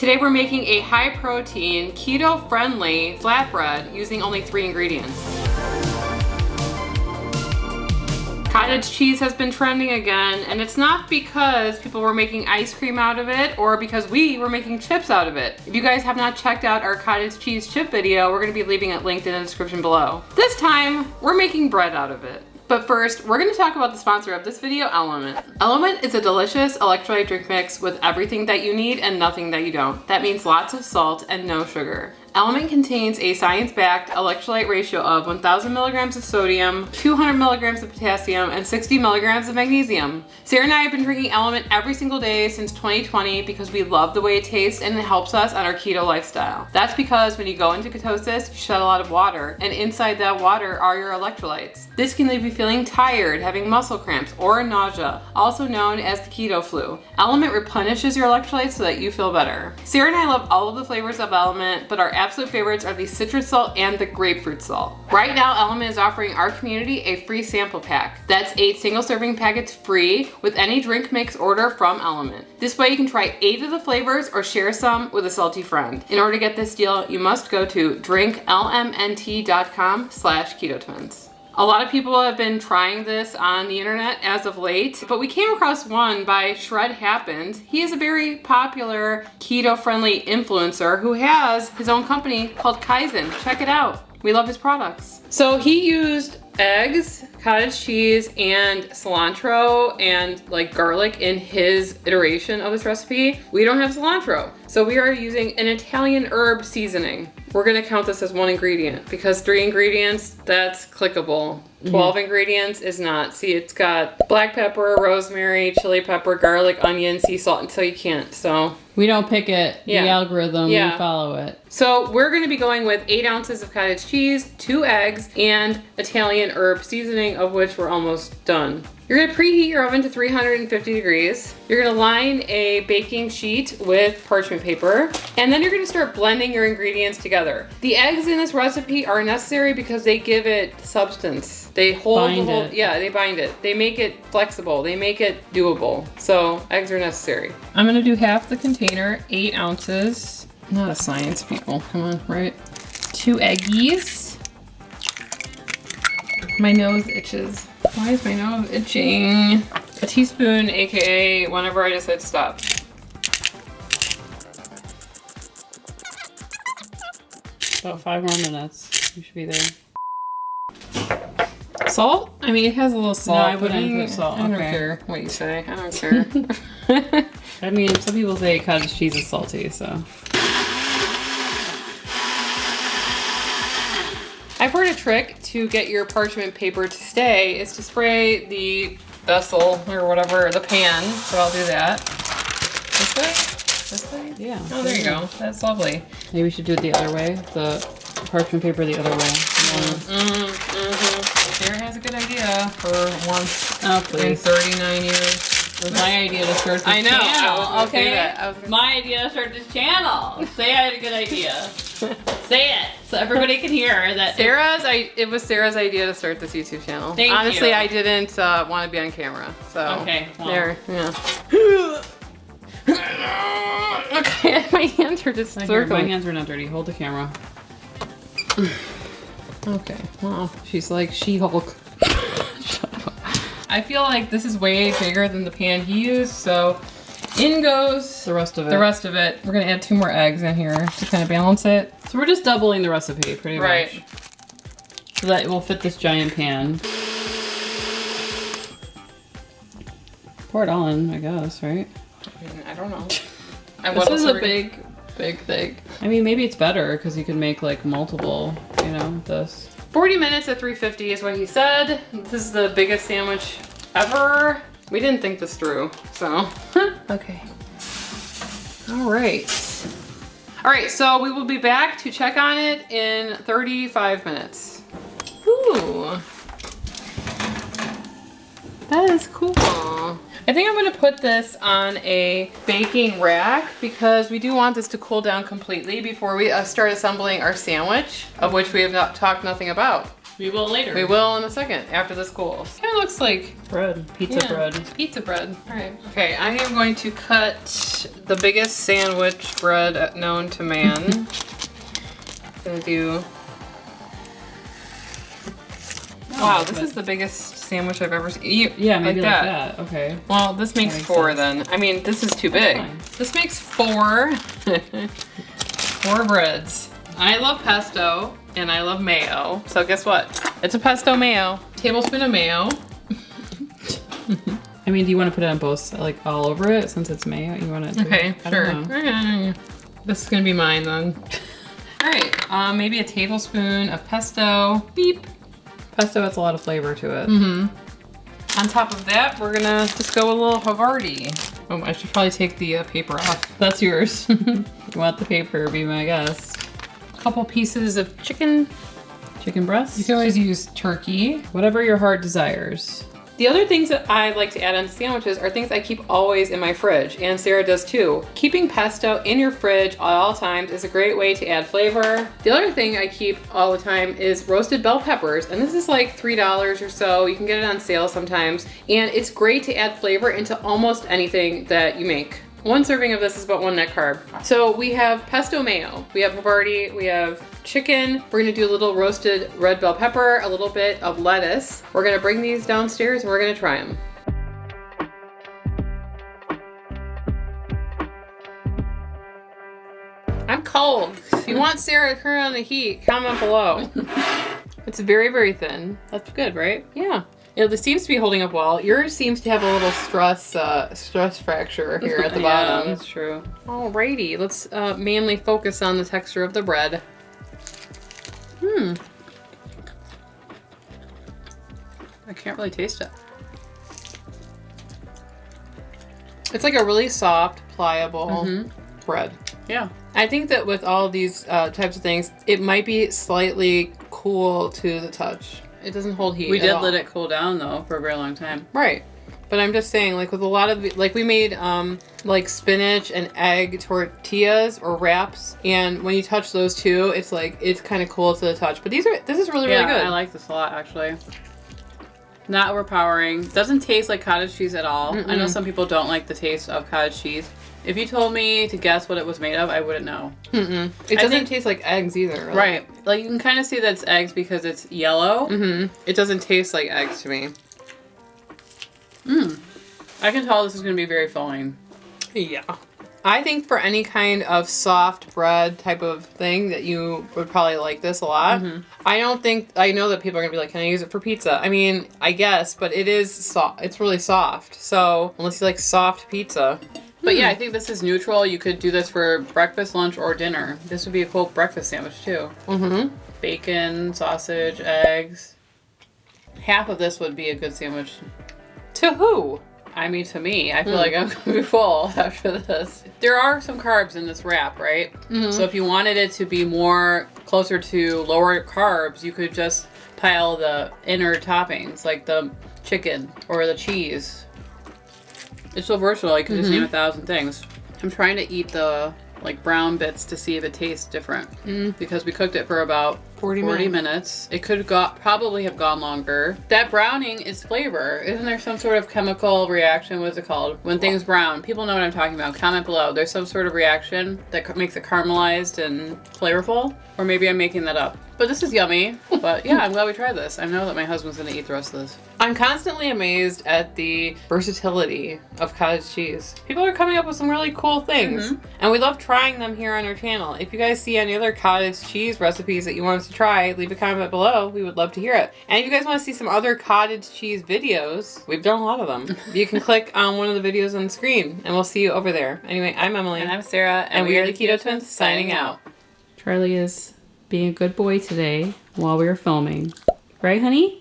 Today we're making a high protein, keto friendly flatbread using only 3 ingredients. Cottage cheese has been trending again, and it's not because people were making ice cream out of it or because we were making chips out of it. If you guys have not checked out our cottage cheese chip video, we're gonna be leaving it linked in the description below. This time, we're making bread out of it. But first, we're gonna talk about the sponsor of this video, Element. Element is a delicious electrolyte drink mix with everything that you need and nothing that you don't. That means lots of salt and no sugar. Element contains a science-backed electrolyte ratio of 1,000 milligrams of sodium, 200 milligrams of potassium, and 60 milligrams of magnesium. Sarah and I have been drinking Element every single day since 2020 because we love the way it tastes and it helps us on our keto lifestyle. That's because when you go into ketosis, you shed a lot of water, and inside that water are your electrolytes. This can leave you feeling tired, having muscle cramps, or nausea, also known as the keto flu. Element replenishes your electrolytes so that you feel better. Sarah and I love all of the flavors of Element, but our absolute favorites are the citrus salt and the grapefruit salt. Right now, Element is offering our community a free sample pack. That's 8 single serving packets free with any drink mix order from Element. This way you can try 8 of the flavors or share some with a salty friend. In order to get this deal, you must go to drinklmnt.com/ketotwins. A lot of people have been trying this on the internet as of late, but we came across one by Shred Happens. He is a very popular keto-friendly influencer who has his own company called Kaizen. Check it out. We love his products. So he used eggs, cottage cheese, and cilantro and like garlic in his iteration of this recipe. We don't have cilantro, so we are using an Italian herb seasoning. We're gonna count this as 1 ingredient because 3 ingredients, that's clickable. 12 ingredients is not. See, it's got black pepper, rosemary, chili pepper, garlic, onion, sea salt until you can't, so. We don't pick it, the algorithm, we follow it. So we're gonna be going with 8 ounces of cottage cheese, 2 eggs, and Italian herb seasoning, of which we're almost done. You're gonna preheat your oven to 350 degrees. You're gonna line a baking sheet with parchment paper, and then you're gonna start blending your ingredients together. The eggs in this recipe are necessary because they give it substance. They hold the whole, they bind it. They make it flexible. They make it doable. So eggs are necessary. I'm gonna do half the container, 8 ounces. Not a science, people, come on, right? 2 eggies. My nose itches. Why is my nose itching? A teaspoon, AKA whenever I decide to stop. About 5 more minutes. You should be there. Salt? I mean, it has a little salt. No, I wouldn't put salt. I don't care what you say. I don't care. I mean, some people say cottage cheese is salty, so. I've heard a trick to get your parchment paper to stay is to spray the vessel or whatever, the pan. So I'll do that. This way? This way? Yeah. Oh, there you go. That's lovely. Maybe we should do it the other way. The parchment paper the other way. Sarah has a good idea for once in 39 years. It was my idea to start this I know. channel. I was Okay. My idea to start this channel. Say I had a good idea. Say it so everybody can hear that. It was Sarah's idea to start this YouTube channel. Thank Honestly, you. I didn't want to be on camera. So Okay. Well. there, yeah. Okay, my hands are just My circling. hands are not dirty. Hold the camera. Okay, well, she's like She-Hulk. Shut up. I feel like this is way bigger than the pan he used, so in goes The rest of it. the rest of it. We're gonna add 2 more eggs in here to kind of balance it. So we're just doubling the recipe, pretty Right. much. So that it will fit this giant pan. Pour it all in, I guess, right? I don't know. This is a big thing. I mean, maybe it's better because you can make like multiple, this. 40 minutes at 350 is what he said. This is the biggest sandwich ever. We didn't think this through, so. Okay. All right. All right, so we will be back to check on it in 35 minutes. Ooh. That is cool. I think I'm gonna put this on a baking rack because we do want this to cool down completely before we start assembling our sandwich, of which we have not talked nothing about. We will later. We will in a second after this cools. Kind of looks like bread. Pizza bread. Pizza bread. All right. Okay, I am going to cut the biggest sandwich bread known to man. Gonna do. Wow, this is the biggest sandwich I've ever seen. Yeah, maybe like that. Okay. Well, this makes 4 then. I mean, this is too big. Fine. This makes 4. 4 breads. I love pesto and I love mayo. So guess what? It's a pesto mayo. Tablespoon of mayo. I mean, do you want to put it on both, like all over it since it's mayo? You want to? Okay, sure. This is gonna be mine then. All right, maybe a tablespoon of pesto. Beep. Pesto has a lot of flavor to it. On top of that, we're gonna just go a little Havarti. Oh, I should probably take the paper off. That's yours. You want the paper, be my guest. A couple pieces of chicken. Chicken breast? You can always use turkey. Whatever your heart desires. The other things that I like to add on sandwiches are things I keep always in my fridge, and Sarah does too. Keeping pesto in your fridge at all times is a great way to add flavor. The other thing I keep all the time is roasted bell peppers, and this is like $3 or so. You can get it on sale sometimes, and it's great to add flavor into almost anything that you make. 1 serving of this is about 1 net carb. So we have pesto mayo, we have Havarti, we have chicken. We're gonna do a little roasted red bell pepper, a little bit of lettuce. We're gonna bring these downstairs and we're gonna try them. I'm cold. If you want Sarah to turn on the heat, comment below. It's very, very thin. That's good, right? Yeah. This seems to be holding up well. Yours seems to have a little stress fracture here at the bottom. Yeah, that's true. Alrighty, let's mainly focus on the texture of the bread. I can't really taste it. It's like a really soft, pliable bread. Yeah. I think that with all of these types of things, it might be slightly cool to the touch. It doesn't hold heat. We at did all. let it cool down though for a very long time. Right. But I'm just saying, like with a lot of, like we made like spinach and egg tortillas or wraps, and when you touch those two, it's like, it's kind of cool to the touch. But this is really, really good. I like this a lot actually. Not overpowering. Doesn't taste like cottage cheese at all. I know some people don't like the taste of cottage cheese. If you told me to guess what it was made of, I wouldn't know. It doesn't taste like eggs either. Really. Right. Like you can kind of see that it's eggs because it's yellow. It doesn't taste like eggs to me. I can tell this is going to be very filling. Yeah. I think for any kind of soft bread type of thing that you would probably like this a lot. I know that people are gonna be like, can I use it for pizza? I mean, I guess, but it is soft. It's really soft. So unless you like soft pizza. But yeah, I think this is neutral. You could do this for breakfast, lunch, or dinner. This would be a cool breakfast sandwich too. Bacon, sausage, eggs. Half of this would be a good sandwich. To who? I mean, to me, I feel like I'm gonna be full after this. There are some carbs in this wrap, right? So if you wanted it to be more closer to lower carbs, you could just pile the inner toppings, like the chicken or the cheese. It's so versatile, you can just name 1,000 things. I'm trying to eat the like brown bits to see if it tastes different. Because we cooked it for about 40 minutes. It could probably have gone longer. That browning is flavor. Isn't there some sort of chemical reaction? What's it called? When things brown. People know what I'm talking about. Comment below. There's some sort of reaction that makes it caramelized and flavorful. Or maybe I'm making that up. But this is yummy. But yeah, I'm glad we tried this. I know that my husband's gonna eat the rest of this. I'm constantly amazed at the versatility of cottage cheese. People are coming up with some really cool things. And we love trying them here on our channel. If you guys see any other cottage cheese recipes that you want us to try, leave a comment below. We would love to hear it. And if you guys want to see some other cottage cheese videos, we've done a lot of them. You can click on one of the videos on the screen and we'll see you over there. Anyway, I'm Emily. And I'm Sarah. And we are the Keto Twins signing out. Charlie is being a good boy today while we were filming. Right, honey?